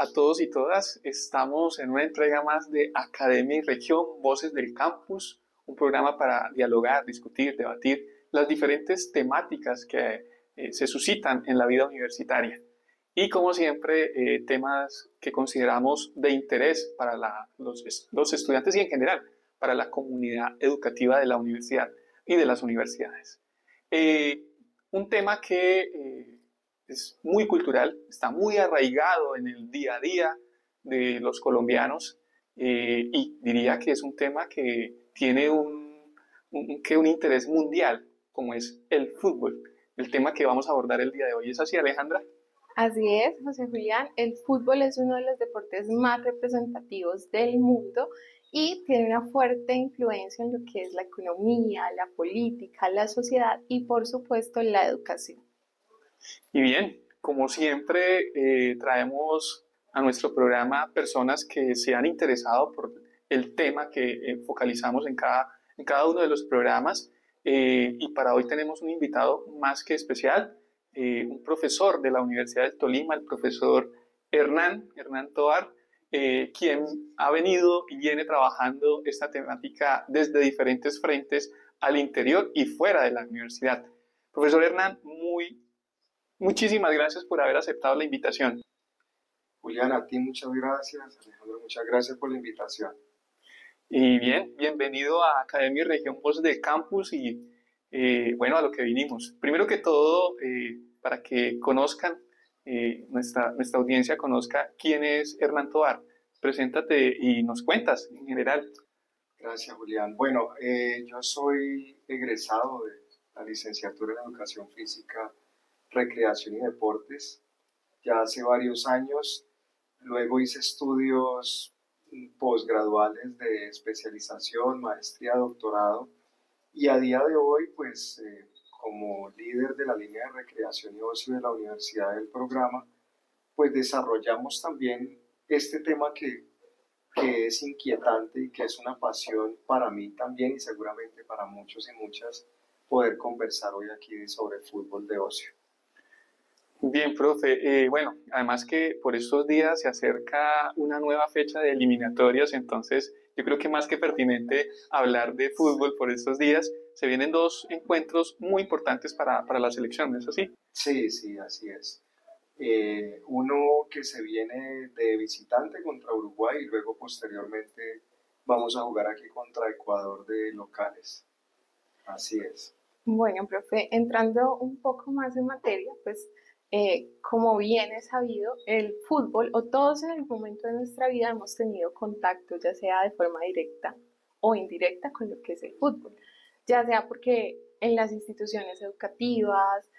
a todos y todas. Estamos en una entrega más de Academia y Región, Voces del Campus, un programa para dialogar, discutir, debatir las diferentes temáticas que se suscitan en la vida universitaria. Y como siempre, temas que consideramos de interés para los estudiantes y en general para la comunidad educativa de la universidad y de las universidades. Un tema que es muy cultural, está muy arraigado en el día a día de los colombianos y diría que es un tema que tiene un interés mundial, como es el fútbol, el tema que vamos a abordar el día de hoy. ¿Es así, Alejandra? Así es, José Julián, el fútbol es uno de los deportes más representativos del mundo y tiene una fuerte influencia en lo que es la economía, la política, la sociedad y por supuesto la educación. Y bien, como siempre, traemos a nuestro programa personas que se han interesado por el tema que focalizamos en cada uno de los programas. Y para hoy tenemos un invitado más que especial, un profesor de la Universidad del Tolima, el profesor Hernán Tovar, quien ha venido y viene trabajando esta temática desde diferentes frentes al interior y fuera de la universidad. Profesor Hernán, muchísimas gracias por haber aceptado la invitación. Julián, a ti muchas gracias, Alejandro, muchas gracias por la invitación. Y bien, bienvenido a Academia y Región Voz del Campus y bueno, a lo que vinimos. Primero que todo, para que conozcan, nuestra audiencia conozca quién es Hernán Tovar. Preséntate y nos cuentas en general. Gracias, Julián. Bueno, yo soy egresado de la licenciatura en Educación Física, Recreación y Deportes ya hace varios años. Luego hice estudios posgraduales de especialización, maestría, doctorado y a día de hoy, pues como líder de la línea de recreación y ocio de la universidad del programa, pues desarrollamos también este tema que es inquietante y que es una pasión para mí también y seguramente para muchos y muchas poder conversar hoy aquí sobre fútbol de ocio. Bien, profe. Bueno, además que por estos días se acerca una nueva fecha de eliminatorias, entonces yo creo que más que pertinente hablar de fútbol por estos días. Se vienen dos encuentros muy importantes para la selección, ¿es así? Sí, sí, así es. Uno que se viene de visitante contra Uruguay y luego posteriormente vamos a jugar aquí contra Ecuador de locales. Así es. Bueno, profe, entrando un poco más en materia, pues como bien es sabido, el fútbol o todos en algún momento de nuestra vida hemos tenido contacto, ya sea de forma directa o indirecta, con lo que es el fútbol, ya sea porque en las instituciones educativas,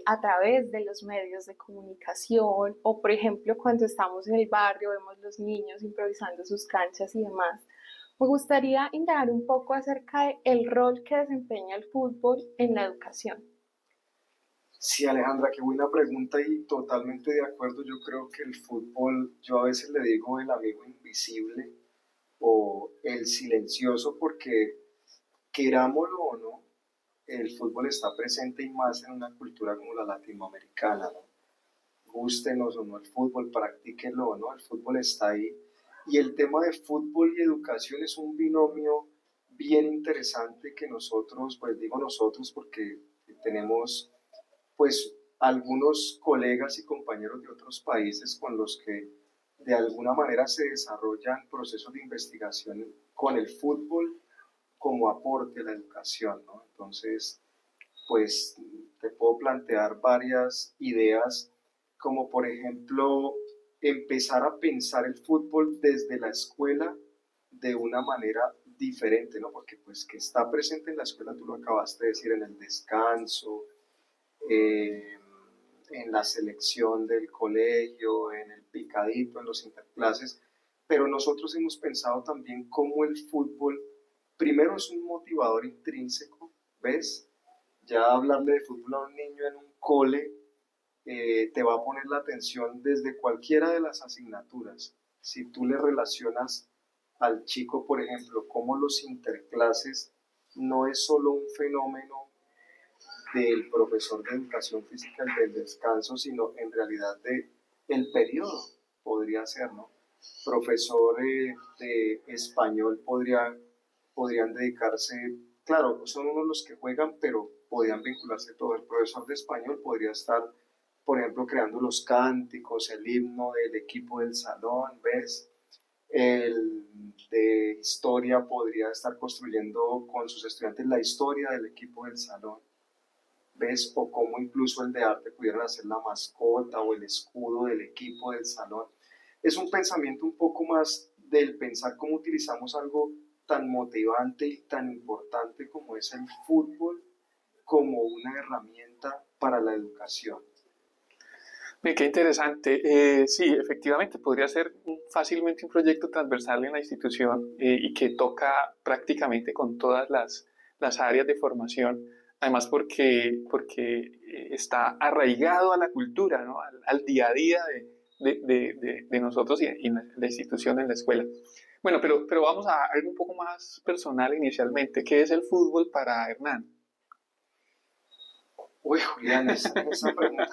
a través de los medios de comunicación o, por ejemplo, cuando estamos en el barrio, vemos los niños improvisando sus canchas y demás. Me gustaría indagar un poco acerca del rol que desempeña el fútbol en la educación. Sí, Alejandra, qué buena pregunta y totalmente de acuerdo. Yo creo que el fútbol, yo a veces le digo el amigo invisible o el silencioso porque querámoslo o no, el fútbol está presente y más en una cultura como la latinoamericana, ¿no? Gústenos o no el fútbol, practíquenlo o no, el fútbol está ahí. Y el tema de fútbol y educación es un binomio bien interesante que nosotros, pues digo nosotros porque tenemos pues algunos colegas y compañeros de otros países con los que de alguna manera se desarrollan procesos de investigación con el fútbol como aporte a la educación, ¿no? Entonces, pues te puedo plantear varias ideas, como por ejemplo empezar a pensar el fútbol desde la escuela de una manera diferente, ¿no? Porque pues que está presente en la escuela, tú lo acabaste de decir, en el descanso, eh, en la selección del colegio, en el picadito, en los interclases, pero nosotros hemos pensado también cómo el fútbol, primero es un motivador intrínseco, ¿ves? Ya hablarle de fútbol a un niño en un cole te va a poner la atención desde cualquiera de las asignaturas. Si tú le relacionas al chico, por ejemplo, cómo los interclases no es solo un fenómeno del profesor de educación física, el del descanso, sino en realidad de el periodo. podría ser, ¿no? Profesor de español podrían dedicarse, claro, son unos los que juegan, pero podrían vincularse todo. El profesor de español podría estar, por ejemplo, creando los cánticos, el himno del equipo del salón, ¿ves? El de historia podría estar construyendo con sus estudiantes la historia del equipo del salón, ¿ves? O cómo incluso el de arte pudieran hacer la mascota o el escudo del equipo del salón. Es un pensamiento un poco más del pensar cómo utilizamos algo tan motivante y tan importante como es el fútbol como una herramienta para la educación. Bien, qué interesante. Sí, efectivamente, podría ser fácilmente un proyecto transversal en la institución y que toca prácticamente con todas las áreas de formación, además porque está arraigado a la cultura, ¿no? Al día a día de nosotros y en la institución, en la escuela. Bueno, pero vamos a algo un poco más personal inicialmente. ¿Qué es el fútbol para Hernán? Uy, Julián, esa pregunta.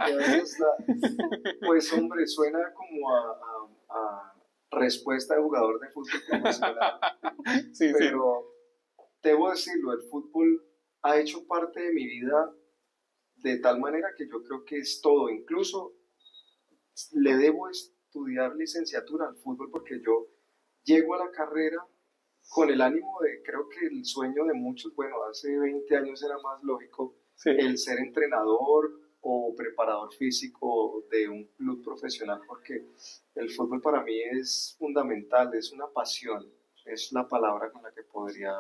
Y a veces pues hombre, suena como a respuesta de jugador de fútbol profesional, Sí, sí. pero debo decirlo, el fútbol ha hecho parte de mi vida de tal manera que yo creo que es todo. Incluso le debo estudiar licenciatura al fútbol porque yo llego a la carrera con el ánimo de, creo que el sueño de muchos, bueno, hace 20 años era más lógico, Sí. el ser entrenador o preparador físico de un club profesional, porque el fútbol para mí es fundamental, es una pasión, es la palabra con la que podría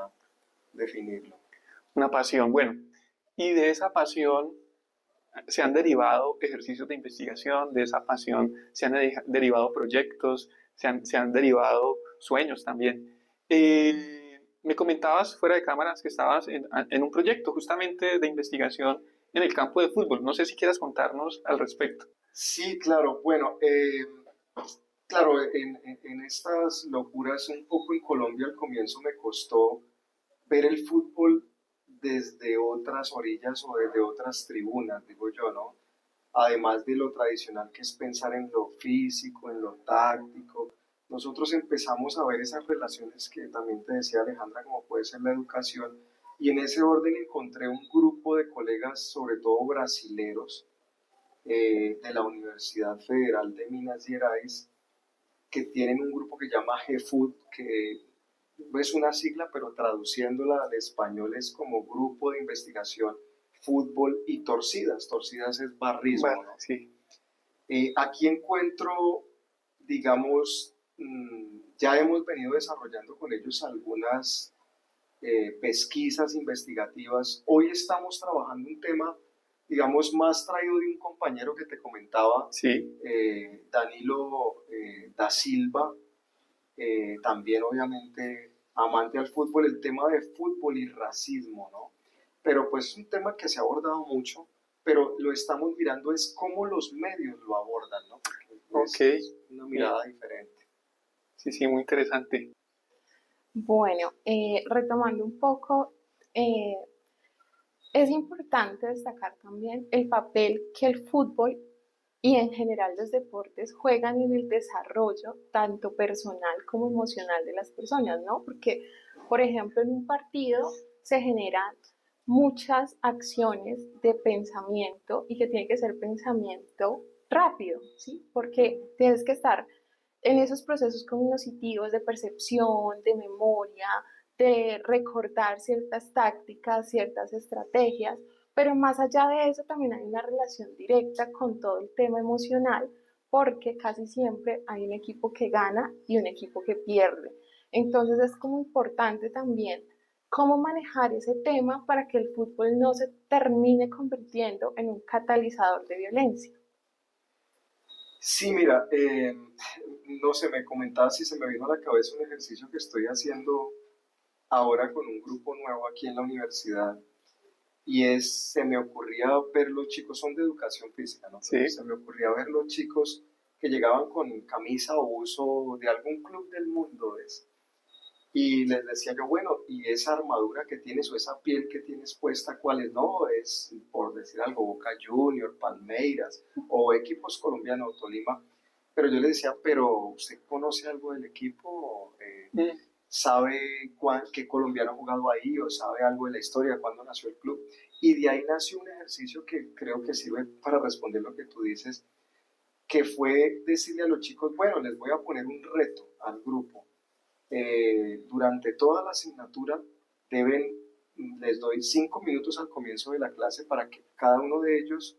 definirlo. Una pasión. Bueno, y de esa pasión se han derivado ejercicios de investigación, de esa pasión se han derivado proyectos, se han derivado sueños también. Me comentabas fuera de cámaras que estabas en un proyecto justamente de investigación en el campo de fútbol. No sé si quieras contarnos al respecto. Sí, claro, bueno, claro, en estas locuras un poco en Colombia al comienzo me costó ver el fútbol desde otras orillas o desde otras tribunas, digo yo, ¿no? Además de lo tradicional que es pensar en lo físico, en lo táctico, nosotros empezamos a ver esas relaciones que también te decía Alejandra, como puede ser la educación, y en ese orden encontré un grupo de colegas, sobre todo brasileros, de la Universidad Federal de Minas Gerais, que tienen un grupo que llama GFUT, que es una sigla, pero traduciéndola al español es como Grupo de Investigación Fútbol y Torcidas. Torcidas es barrismo, ¿no? Sí. Aquí encuentro, digamos, ya hemos venido desarrollando con ellos algunas pesquisas investigativas. Hoy estamos trabajando un tema, digamos, más traído de un compañero que te comentaba, Sí. Danilo da Silva, también obviamente amante al fútbol, el tema de fútbol y racismo, ¿no? Pero pues es un tema que se ha abordado mucho, pero lo estamos mirando es cómo los medios lo abordan, ¿no? Porque es una mirada diferente. Sí, sí, muy interesante. Bueno, retomando un poco, es importante destacar también el papel que el fútbol y en general los deportes juegan en el desarrollo tanto personal como emocional de las personas, ¿no? Porque, por ejemplo, en un partido se generan muchas acciones de pensamiento y que tiene que ser pensamiento rápido, ¿sí? Porque tienes que estar en esos procesos cognitivos de percepción, de memoria, de recordar ciertas tácticas, ciertas estrategias, pero más allá de eso también hay una relación directa con todo el tema emocional, porque casi siempre hay un equipo que gana y un equipo que pierde. Entonces es como importante también cómo manejar ese tema para que el fútbol no se termine convirtiendo en un catalizador de violencia. Sí, mira, no sé, me comentaba si se me vino a la cabeza un ejercicio que estoy haciendo ahora con un grupo nuevo aquí en la universidad y se me ocurría ver los chicos, son de educación física, ¿no? Sí. Se me ocurría ver los chicos que llegaban con camisa o uso de algún club del mundo, ¿ves? Y les decía yo, bueno, ¿y esa armadura que tienes o esa piel que tienes puesta, cuál es? No, es, por decir algo, Boca Junior, Palmeiras o equipos colombianos, Tolima. Pero yo les decía, ¿pero usted conoce algo del equipo? Mm. ¿Sabe qué colombiano ha jugado ahí o sabe algo de la historia, cuándo nació el club? Y de ahí nació un ejercicio que creo que sirve para responder lo que tú dices, que fue decirle a los chicos, bueno, les voy a poner un reto al grupo. Durante toda la asignatura deben, les doy 5 minutos al comienzo de la clase para que cada uno de ellos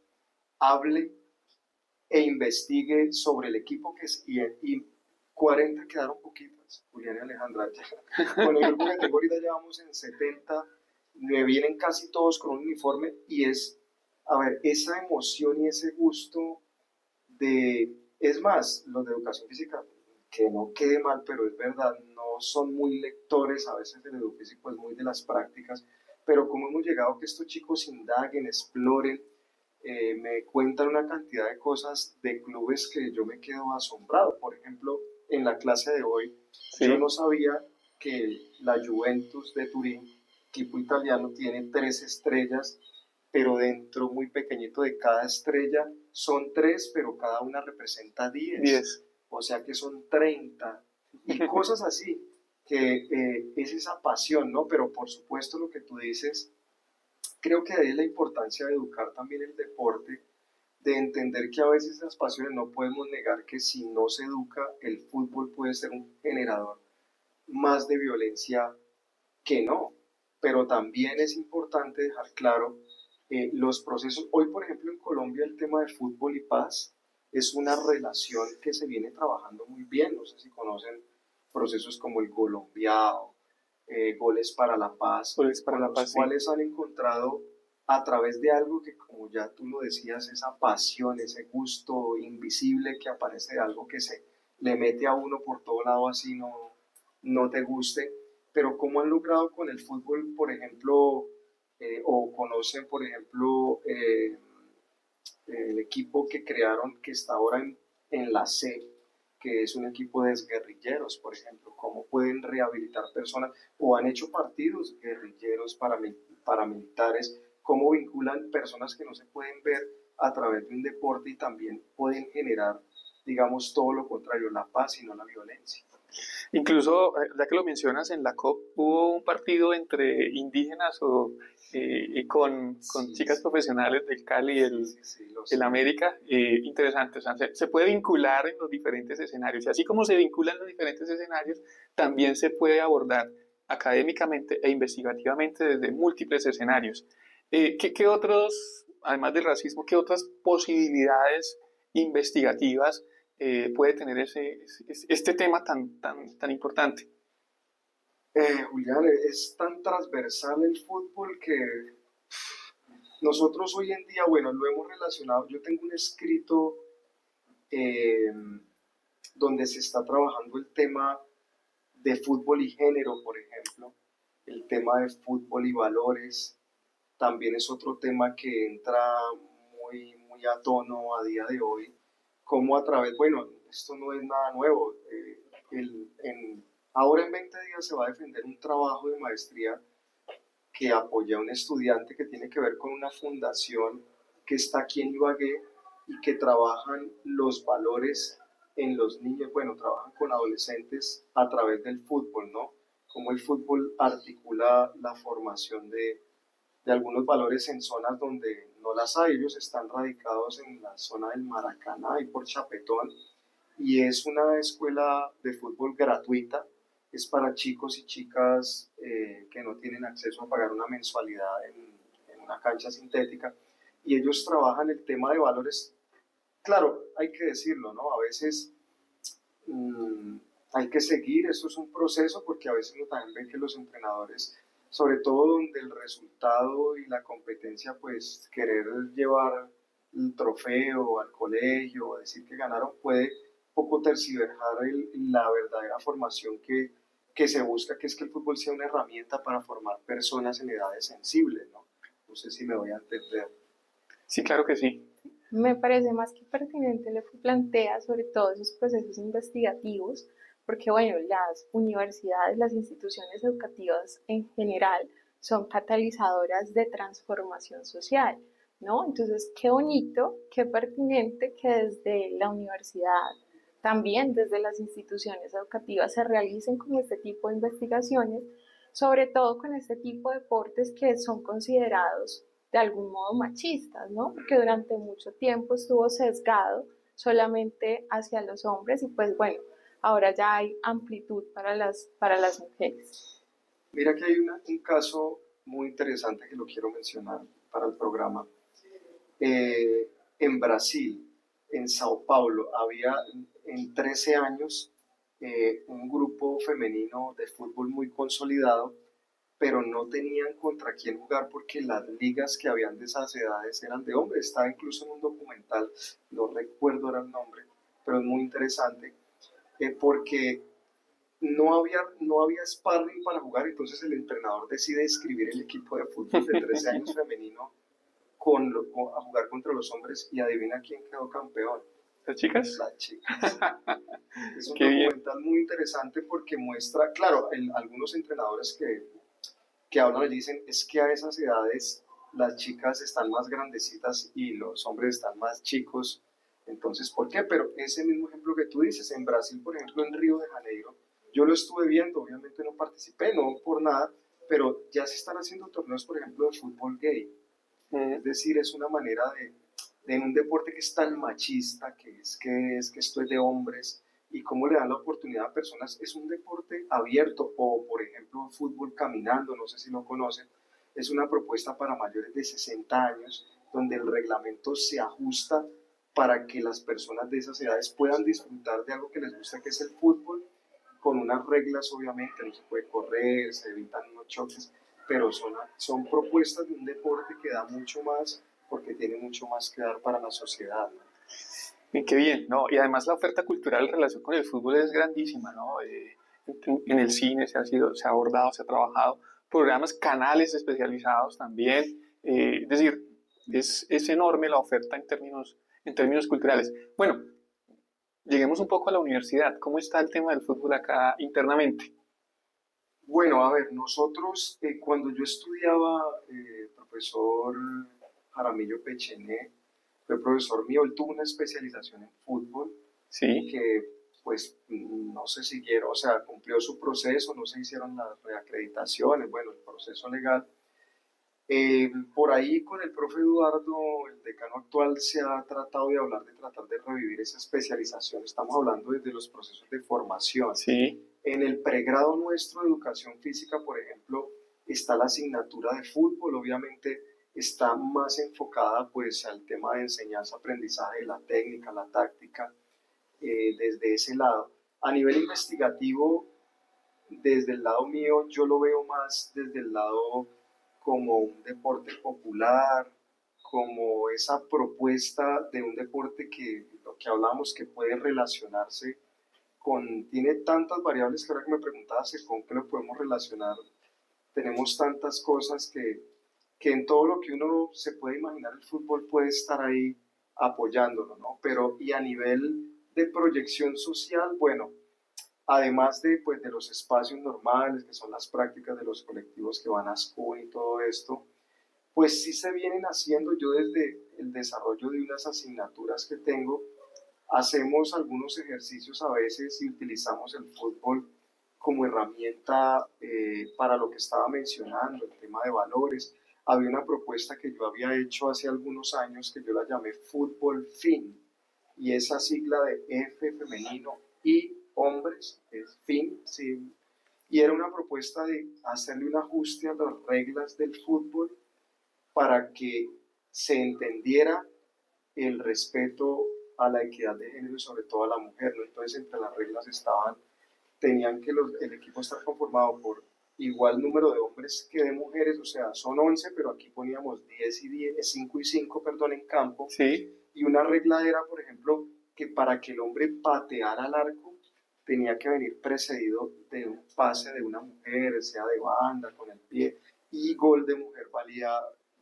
hable e investigue sobre el equipo que es, y 40 quedaron poquitas, Julián y Alejandra. Con el grupo que tengo ahorita ya vamos en 70, me vienen casi todos con un uniforme y es, a ver, esa emoción y ese gusto de, es más, los de educación física, que no quede mal, pero es verdad, no son muy lectores, a veces el educación físico es muy de las prácticas, pero como hemos llegado a que estos chicos indaguen, exploren, me cuentan una cantidad de cosas de clubes que yo me quedo asombrado. Por ejemplo, en la clase de hoy, yo Sí. no sabía que la Juventus de Turín, equipo italiano, tiene 3 estrellas, pero dentro muy pequeñito de cada estrella son 3, pero cada una representa 10, 10. o sea que son 30, y cosas así, que es esa pasión, ¿no? Pero por supuesto lo que tú dices, creo que ahí es la importancia de educar también el deporte, de entender que a veces esas pasiones no podemos negar que si no se educa, el fútbol puede ser un generador más de violencia que no. Pero también es importante dejar claro los procesos. Hoy, por ejemplo, en Colombia el tema de fútbol y paz es una relación que se viene trabajando muy bien. No sé si conocen procesos como el Colombiao, Goles para la Paz, Goles para con la los Paz, sí. cuales han encontrado a través de algo que, como ya tú lo decías, esa pasión, ese gusto invisible que aparece de algo que se le mete a uno por todo lado así no te guste, pero cómo han logrado con el fútbol, por ejemplo, o conocen, por ejemplo, el equipo que crearon que está ahora en la C, que es un equipo de guerrilleros, por ejemplo, cómo pueden rehabilitar personas o han hecho partidos guerrilleros paramilitares, cómo vinculan personas que no se pueden ver a través de un deporte y también pueden generar, digamos, todo lo contrario, la paz y no la violencia. Incluso, ya que lo mencionas, en la COP hubo un partido entre indígenas y con Sí, chicas sí, profesionales del Cali y sí, sí, sí, lo el sé. América. Interesante, o sea, se puede vincular en los diferentes escenarios. Y así como se vincula en los diferentes escenarios, también se puede abordar académicamente e investigativamente desde múltiples escenarios. ¿Qué otros, además del racismo, qué otras posibilidades investigativas puede tener este tema tan importante? Julián, es tan transversal el fútbol que nosotros hoy en día, bueno, lo hemos relacionado. Yo tengo un escrito eh, donde se está trabajando el tema de fútbol y género, por ejemplo, el tema de fútbol y valores. También es otro tema que entra muy a tono a día de hoy, como a través, bueno, esto no es nada nuevo. Ahora en 20 días se va a defender un trabajo de maestría que apoya a un estudiante que tiene que ver con una fundación que está aquí en Ibagué y que trabajan los valores en los niños, bueno, trabajan con adolescentes a través del fútbol, ¿no? Cómo el fútbol articula la formación de algunos valores en zonas donde no las hay. Ellos están radicados en la zona del Maracaná y por Chapetón, y es una escuela de fútbol gratuita, es para chicos y chicas que no tienen acceso a pagar una mensualidad en una cancha sintética, y ellos trabajan el tema de valores. Claro, hay que decirlo, ¿no? A veces mmm, hay que seguir, eso es un proceso, porque a veces uno también ve que los entrenadores, sobre todo donde el resultado y la competencia, pues querer llevar el trofeo al colegio o decir que ganaron puede poco tergiversar la verdadera formación que se busca, que es que el fútbol sea una herramienta para formar personas en edades sensibles, ¿no? No sé si me voy a entender. Sí, claro que sí. Me parece más que pertinente lo que plantea sobre todos esos procesos investigativos, porque bueno, las universidades, las instituciones educativas en general son catalizadoras de transformación social, ¿no? Entonces, qué bonito, qué pertinente que desde la universidad, también desde las instituciones educativas se realicen como este tipo de investigaciones, sobre todo con este tipo de deportes que son considerados de algún modo machistas, ¿no? Porque durante mucho tiempo estuvo sesgado solamente hacia los hombres y pues bueno, ahora ya hay amplitud para las mujeres. Mira que hay un caso muy interesante que lo quiero mencionar para el programa. En Brasil, en Sao Paulo, había en 13 años un grupo femenino de fútbol muy consolidado, pero no tenían contra quién jugar porque las ligas que habían de esas edades eran de hombres. Estaba incluso en un documental, no recuerdo ahora el nombre, pero es muy interesante, porque no había sparring para jugar, entonces el entrenador decide escribir el equipo de fútbol de 13 años femenino a jugar contra los hombres y adivina quién quedó campeón. ¿Las chicas? Las chicas. Es un Qué bien. documental muy interesante porque muestra, claro, algunos entrenadores que hablan y dicen es que a esas edades las chicas están más grandecitas y los hombres están más chicos. Entonces, ¿por qué? Pero ese mismo ejemplo que tú dices, en Brasil, por ejemplo, en Río de Janeiro, yo lo estuve viendo, obviamente no participé, no por nada, pero ya se están haciendo torneos, por ejemplo, de fútbol gay. Es decir, es una manera de en un deporte que es tan machista, que esto es de hombres, y cómo le dan la oportunidad a personas, es un deporte abierto, o por ejemplo, fútbol caminando, no sé si lo conocen, es una propuesta para mayores de 60 años, donde el reglamento se ajusta para que las personas de esas edades puedan disfrutar de algo que les gusta, que es el fútbol, con unas reglas obviamente, no se puede correr, se evitan unos choques, pero son propuestas de un deporte que da mucho más porque tiene mucho más que dar para la sociedad, ¿no? Qué bien, ¿no? Y además la oferta cultural en relación con el fútbol es grandísima, ¿no? En el cine se ha abordado, se ha trabajado, programas, canales especializados también. Es decir, es enorme la oferta en términos culturales. Bueno, lleguemos un poco a la universidad. ¿Cómo está el tema del fútbol acá internamente? Bueno, a ver, nosotros, cuando yo estudiaba, profesor Jaramillo Pechené, fue profesor mío, él tuvo una especialización en fútbol Sí, que pues no se siguieron, o sea, cumplió su proceso, no se hicieron las reacreditaciones, bueno, el proceso legal. Por ahí con el profe Eduardo, el decano actual, se ha tratado de hablar de tratar de revivir esa especialización. Estamos hablando desde los procesos de formación. sí, En el pregrado nuestro de educación física, por ejemplo, está la asignatura de fútbol, obviamente está más enfocada pues al tema de enseñanza-aprendizaje, la técnica, la táctica, desde ese lado. A nivel investigativo, desde el lado mío, yo lo veo más desde el lado como un deporte popular, como esa propuesta de un deporte que, lo que hablamos, que puede relacionarse tiene tantas variables que ahora que me preguntabas con qué lo podemos relacionar, tenemos tantas cosas que en todo lo que uno se puede imaginar el fútbol puede estar ahí apoyándolo, ¿no? Pero y a nivel de proyección social, bueno, además de, pues, de los espacios normales, que son las prácticas de los colectivos que van a school y todo esto, pues sí se vienen haciendo, yo desde el desarrollo de unas asignaturas que tengo, hacemos algunos ejercicios a veces y utilizamos el fútbol como herramienta para lo que estaba mencionando, el tema de valores. Había una propuesta que yo había hecho hace algunos años que yo la llamé Fútbol Fin, y esa sigla de F femenino y hombres es fin, sí, y era una propuesta de hacerle un ajuste a las reglas del fútbol para que se entendiera el respeto a la equidad de género y sobre todo a la mujer, ¿no? Entonces entre las reglas tenían que el equipo estar conformado por igual número de hombres que de mujeres, o sea, son 11, pero aquí poníamos 10 y 10, 5 y 5, perdón, en campo, sí. y una regla era, por ejemplo, que para que el hombre pateara al arco, tenía que venir precedido de un pase de una mujer, sea de banda, con el pie, y gol de mujer valía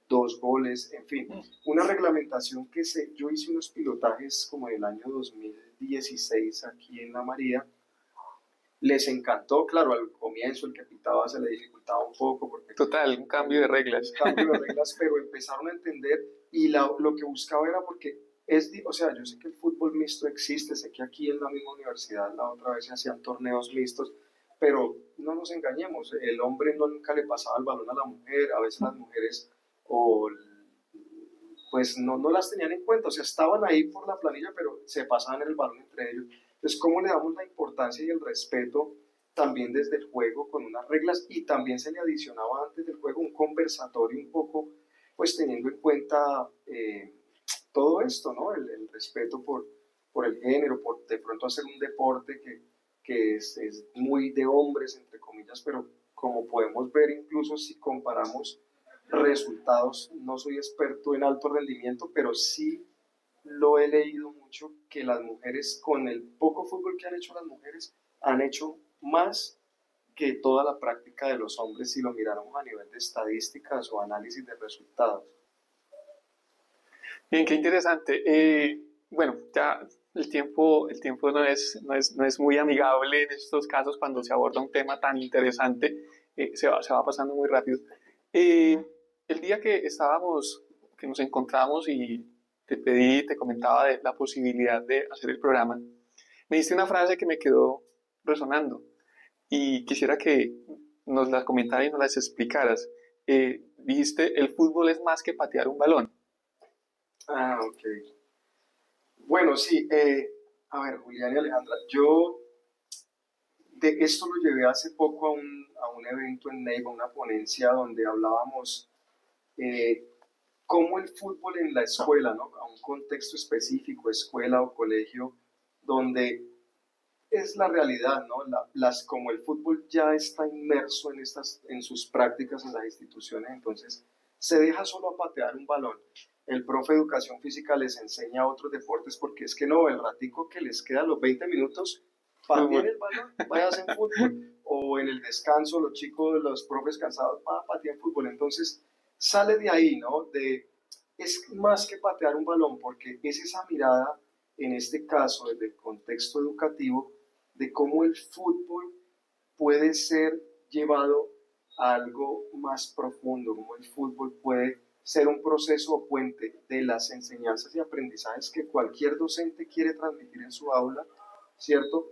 2 goles, en fin, una reglamentación yo hice unos pilotajes como en el año 2016 aquí en La María, les encantó. Claro, al comienzo el que pitaba se le dificultaba un poco porque Total, un cambio de reglas. cambio de reglas, pero empezaron a entender y lo que buscaba era porque o sea, yo sé que el fútbol mixto existe, sé que aquí en la misma universidad la otra vez se hacían torneos mixtos, pero no nos engañemos, el hombre no nunca le pasaba el balón a la mujer, a veces las mujeres o pues no las tenían en cuenta, o sea, estaban ahí por la planilla, pero se pasaban el balón entre ellos. Entonces, ¿cómo le damos la importancia y el respeto también desde el juego con unas reglas y también se le adicionaba antes del juego un conversatorio un poco, pues teniendo en cuenta todo esto, ¿no? El respeto por el género, por de pronto hacer un deporte que es muy de hombres, entre comillas, pero como podemos ver incluso si comparamos resultados, no soy experto en alto rendimiento, pero sí lo he leído mucho, que las mujeres, con el poco fútbol que han hecho las mujeres, han hecho más que toda la práctica de los hombres si lo miráramos a nivel de estadísticas o análisis de resultados. Bien, qué interesante. Bueno, ya el tiempo no es muy amigable en estos casos cuando se aborda un tema tan interesante, se va pasando muy rápido. Eh, el día que nos encontramos y te comentaba de la posibilidad de hacer el programa, me diste una frase que me quedó resonando y quisiera que nos la comentaras y nos las explicaras. Dijiste, el fútbol es más que patear un balón. Ah, ok. Bueno, sí, a ver, Julián y Alejandra, yo de esto lo llevé hace poco a un evento en Neiva, una ponencia donde hablábamos eh, cómo el fútbol en la escuela, ¿no? A un contexto específico, escuela o colegio, donde es la realidad, ¿no? Como el fútbol ya está inmerso en sus prácticas en las instituciones, entonces se deja solo a patear un balón. El profe de educación física les enseña otros deportes porque es que no, el ratico que les queda, los 20 minutos, pateen el balón, vayas en fútbol, o en el descanso, los chicos, los profes cansados, patear fútbol. Entonces sale de ahí, ¿no? Es más que patear un balón porque es esa mirada, en este caso, desde el contexto educativo, de cómo el fútbol puede ser llevado a algo más profundo, cómo el fútbol puede ser un proceso o puente de las enseñanzas y aprendizajes que cualquier docente quiere transmitir en su aula, ¿cierto?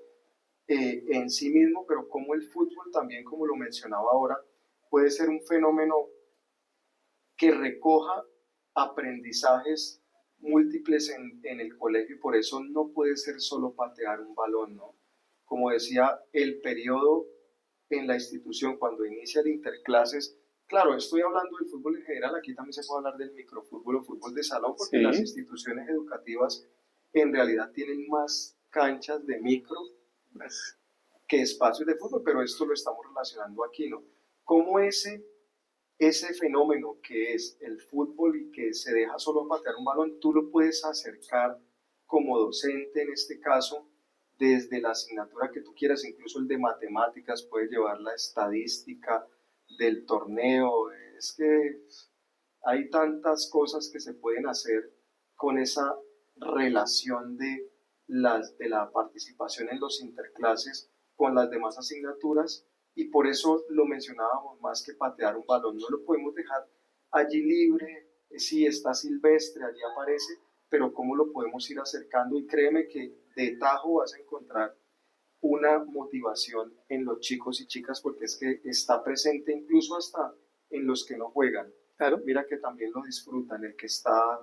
En sí mismo, pero como el fútbol también, como lo mencionaba ahora, puede ser un fenómeno que recoja aprendizajes múltiples en el colegio y por eso no puede ser solo patear un balón, ¿no? Como decía, el periodo en la institución cuando inicia el interclases, claro, estoy hablando del fútbol en general, aquí también se puede hablar del microfútbol o fútbol de salón, porque las Sí. instituciones educativas en realidad tienen más canchas de micro Pues, que espacios de fútbol, pero esto lo estamos relacionando aquí, ¿no? Cómo ese fenómeno que es el fútbol y que se deja solo patear un balón, tú lo puedes acercar como docente en este caso desde la asignatura que tú quieras, incluso el de matemáticas, puedes llevar la estadística del torneo, es que hay tantas cosas que se pueden hacer con esa relación de la participación en los interclases con las demás asignaturas y por eso lo mencionábamos más que patear un balón, no lo podemos dejar allí libre, si está silvestre, allí aparece, pero cómo lo podemos ir acercando y créeme que de tajo vas a encontrar una motivación en los chicos y chicas porque es que está presente incluso hasta en los que no juegan. claro, Mira que también lo disfrutan, el que está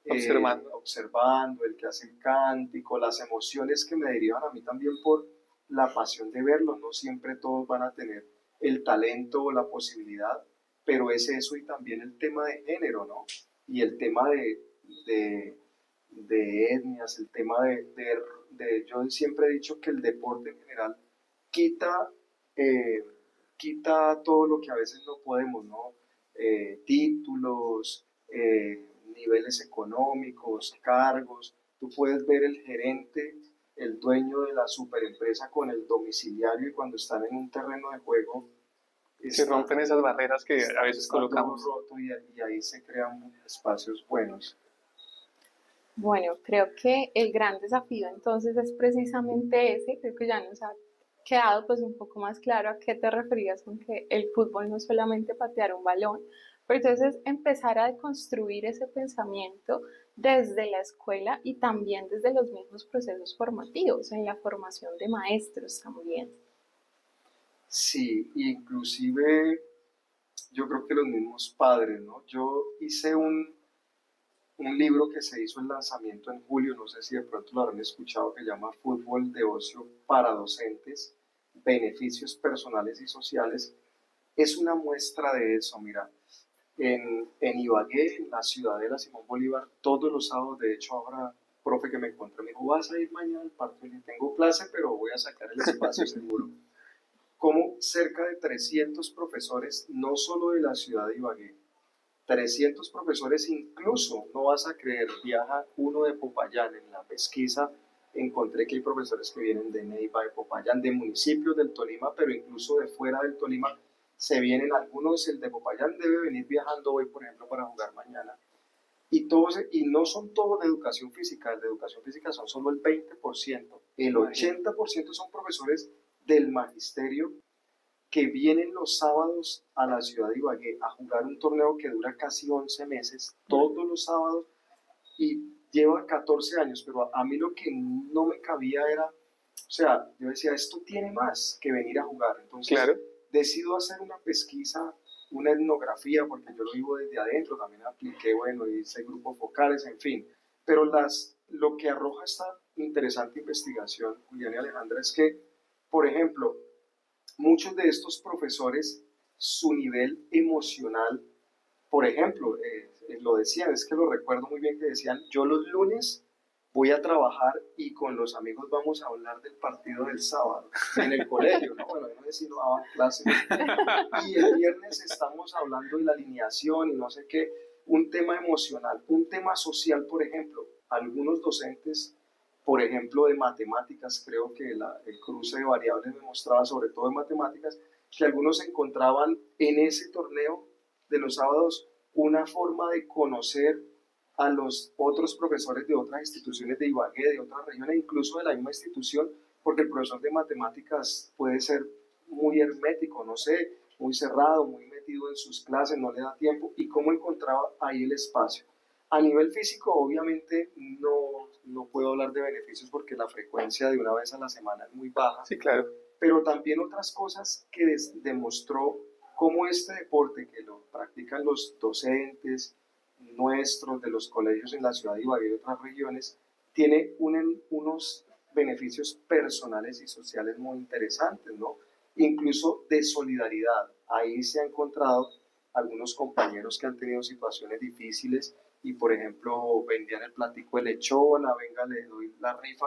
observando. observando, el que hace el cántico, las emociones que me derivan a mí también por la pasión de verlo. No siempre todos van a tener el talento o la posibilidad, pero es eso y también el tema de género, ¿no? Y el tema de, de etnias, el tema yo siempre he dicho que el deporte en general quita, eh, quita todo lo que a veces no podemos, ¿no? Títulos, niveles económicos, cargos. Tú puedes ver el gerente, el dueño de la superempresa con el domiciliario y cuando están en un terreno de juego Se está, rompen esas barreras que a veces está todo colocamos. roto y ahí se crean espacios buenos. Bueno, creo que el gran desafío entonces es precisamente ese, creo que ya nos ha quedado pues un poco más claro a qué te referías con que el fútbol no es solamente patear un balón, pero entonces empezar a deconstruir ese pensamiento desde la escuela y también desde los mismos procesos formativos, en la formación de maestros también. Sí, inclusive yo creo que los mismos padres, ¿no? Yo hice un libro que se hizo el lanzamiento en julio, no sé si de pronto lo habrán escuchado, que llama Fútbol de Ocio para Docentes, Beneficios Personales y Sociales. Es una muestra de eso, mira. En Ibagué, en la ciudadela Simón Bolívar, todos los sábados, de hecho ahora, profe que me encuentra, me dijo, ¿vas a ir mañana al parque? Le tengo clase, pero voy a sacar el espacio seguro. Como cerca de 300 profesores, no solo de la ciudad de Ibagué, 300 profesores, incluso, no vas a creer, viaja uno de Popayán. En la pesquisa encontré que hay profesores que vienen de Neiva, de Popayán, de municipios del Tolima, pero incluso de fuera del Tolima se vienen algunos. El de Popayán debe venir viajando hoy, por ejemplo, para jugar mañana. Y no son todos de educación física, de educación física son solo el 20%, el 80% son profesores del magisterio que vienen los sábados a la ciudad de Ibagué a jugar un torneo que dura casi 11 meses, todos los sábados, y lleva 14 años, pero a mí lo que no me cabía era, o sea, yo decía, esto tiene más que venir a jugar. Entonces, Claro. decido hacer una pesquisa, una etnografía, porque yo lo vivo desde adentro, también apliqué, bueno, hice grupos focales, en fin. Pero lo que arroja esta interesante investigación, Julián y Alejandra, es que, por ejemplo, muchos de estos profesores, su nivel emocional, por ejemplo, lo decían, es que lo recuerdo muy bien que decían, yo los lunes voy a trabajar y con los amigos vamos a hablar del partido del sábado en el colegio, ¿no? Bueno, no sé si no daban clases. Y el viernes estamos hablando de la alineación y no sé qué, un tema emocional, un tema social, por ejemplo. Algunos docentes, por ejemplo, de matemáticas, creo que el cruce de variables me mostraba, sobre todo en matemáticas, que algunos encontraban en ese torneo de los sábados una forma de conocer a los otros profesores de otras instituciones de Ibagué, de otras regiones, incluso de la misma institución, porque el profesor de matemáticas puede ser muy hermético, no sé, muy cerrado, muy metido en sus clases, no le da tiempo, y cómo encontraba ahí el espacio. A nivel físico, obviamente, no puedo hablar de beneficios porque la frecuencia de una vez a la semana es muy baja, Sí, claro. pero también otras cosas que demostró cómo este deporte que lo practican los docentes nuestros de los colegios en la ciudad de Ibagué y otras regiones, tiene unos beneficios personales y sociales muy interesantes, ¿no? Incluso de solidaridad. Ahí se ha encontrado algunos compañeros que han tenido situaciones difíciles y, por ejemplo, vendían el platico de lechona, venga, le doy la rifa,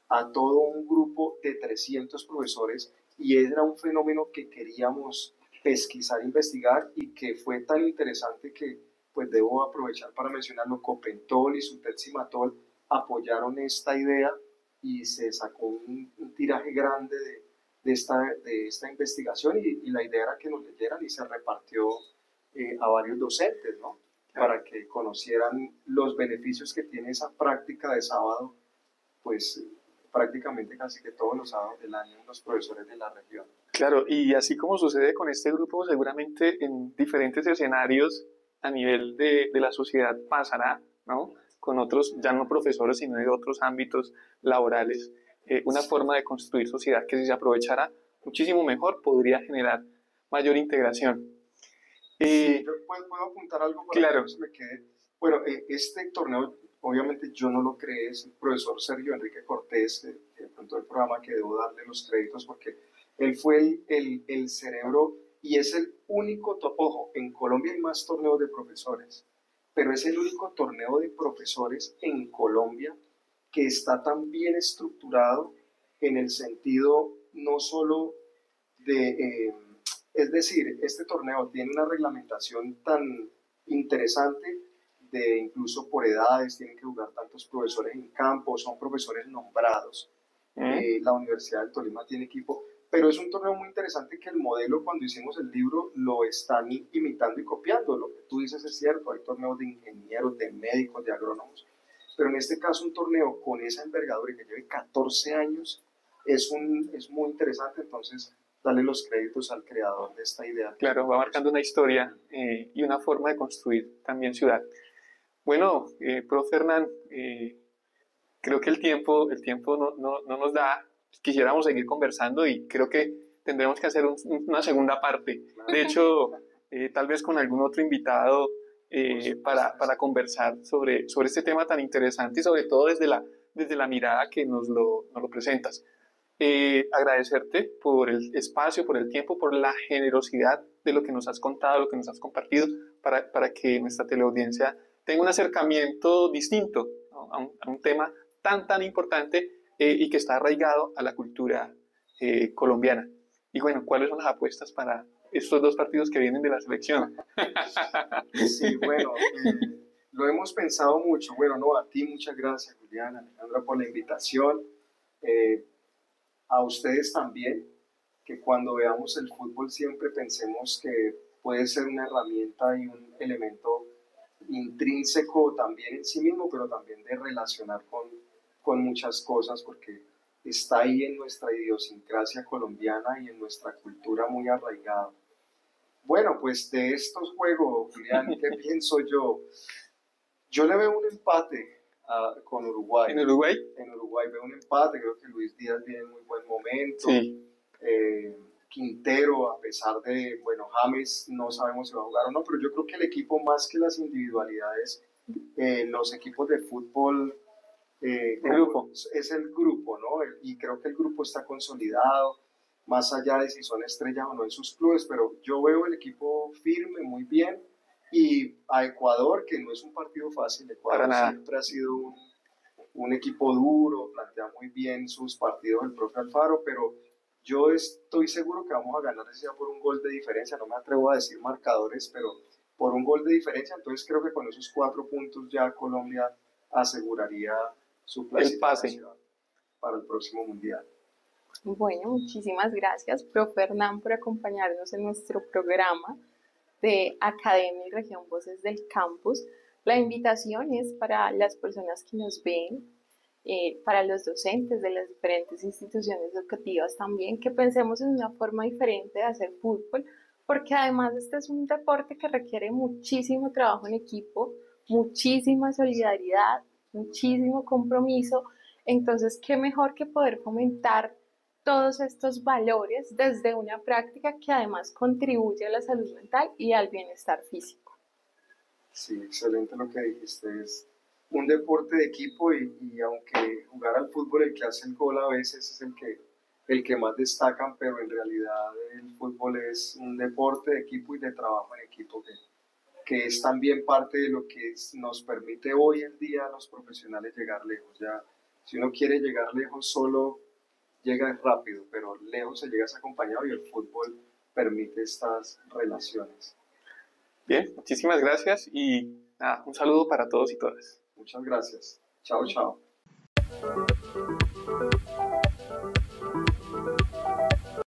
a todo un grupo de 300 profesores, y era un fenómeno que queríamos pesquisar, investigar, y que fue tan interesante que pues debo aprovechar para mencionarlo. Copentol y Sutetzimatol apoyaron esta idea y se sacó un tiraje grande de esta investigación, y la idea era que nos leyeran y se repartió a varios docentes, ¿no? Para que conocieran los beneficios que tiene esa práctica de sábado, pues prácticamente casi que todos los sábados del año los profesores de la región. Claro, y así como sucede con este grupo, seguramente en diferentes escenarios a nivel de la sociedad pasará, ¿no? Con otros, ya no profesores, sino de otros ámbitos laborales, una forma de construir sociedad que si se aprovechara muchísimo mejor podría generar mayor integración. Sí, yo puedo apuntar algo para Claro. que no se me quede. Bueno, este torneo, obviamente yo no lo creé, es el profesor Sergio Enrique Cortés, que de pronto el programa, que debo darle los créditos porque él fue el cerebro, y es el único, ojo, en Colombia hay más torneos de profesores, pero es el único torneo de profesores en Colombia que está tan bien estructurado en el sentido no solo de, es decir, este torneo tiene una reglamentación tan interesante, de incluso por edades, tienen que jugar tantos profesores en campo, son profesores nombrados. La Universidad del Tolima tiene equipo, pero es un torneo muy interesante que el modelo, cuando hicimos el libro, lo están imitando y copiando. Lo que tú dices es cierto, hay torneos de ingenieros, de médicos, de agrónomos, pero en este caso un torneo con esa envergadura y que lleve 14 años es muy interesante, entonces darle los créditos al creador de esta idea. Claro, va marcando una historia y una forma de construir también ciudad. Bueno, profe Hernán, creo que el tiempo no nos da. Quisiéramos seguir conversando y creo que tendremos que hacer una segunda parte. De hecho, tal vez con algún otro invitado para conversar sobre este tema tan interesante y sobre todo desde la mirada que nos lo presentas. Agradecerte por el espacio, por el tiempo, por la generosidad de lo que nos has contado, lo que nos has compartido, para que nuestra teleaudiencia tenga un acercamiento distinto, ¿no? a un tema tan importante y que está arraigado a la cultura colombiana. Y bueno, ¿cuáles son las apuestas para estos dos partidos que vienen de la selección? Sí, bueno, lo hemos pensado mucho. Bueno, no, a ti muchas gracias, Julián, Alejandra, por la invitación. A ustedes también, que cuando veamos el fútbol siempre pensemos que puede ser una herramienta y un elemento intrínseco también en sí mismo, pero también de relacionar con muchas cosas, porque está ahí en nuestra idiosincrasia colombiana y en nuestra cultura muy arraigada. Bueno, pues de estos juegos, Julián, ¿qué pienso yo? Yo le veo un empate con Uruguay. ¿En Uruguay? En Uruguay veo un empate, creo que Luis Díaz viene en muy buen momento. Sí. Quintero, a pesar de, bueno, James no sabemos si va a jugar o no, pero yo creo que el equipo más que las individualidades, los equipos de fútbol, grupo. es el grupo, ¿no? Y creo que el grupo está consolidado, más allá de si son estrellas o no en sus clubes, pero yo veo el equipo firme, muy bien, y a Ecuador, que no es un partido fácil. Ecuador siempre ha sido un equipo duro, plantea muy bien sus partidos el profe Alfaro, pero yo estoy seguro que vamos a ganar, sea por un gol de diferencia. No me atrevo a decir marcadores, pero por un gol de diferencia. Entonces creo que con esos 4 puntos ya Colombia aseguraría su clasificación para el próximo Mundial. Bueno, muchísimas gracias, profe Hernán, por acompañarnos en nuestro programa de Academia y Región Voces del Campus. La invitación es para las personas que nos ven, para los docentes de las diferentes instituciones educativas también, que pensemos en una forma diferente de hacer fútbol, porque además este es un deporte que requiere muchísimo trabajo en equipo, muchísima solidaridad, muchísimo compromiso. Entonces, qué mejor que poder fomentar todos estos valores desde una práctica que además contribuye a la salud mental y al bienestar físico. Sí, excelente lo que dijiste. Es un deporte de equipo y aunque jugar al fútbol, el que hace el gol a veces es el que más destacan, pero en realidad el fútbol es un deporte de equipo y de trabajo en equipo que es también parte de lo que nos permite hoy en día a los profesionales llegar lejos. Ya, si uno quiere llegar lejos solo, llega rápido, pero lejos se llega acompañado y el fútbol permite estas relaciones. Bien, muchísimas gracias y un saludo para todos y todas. Muchas gracias. Chao, chao.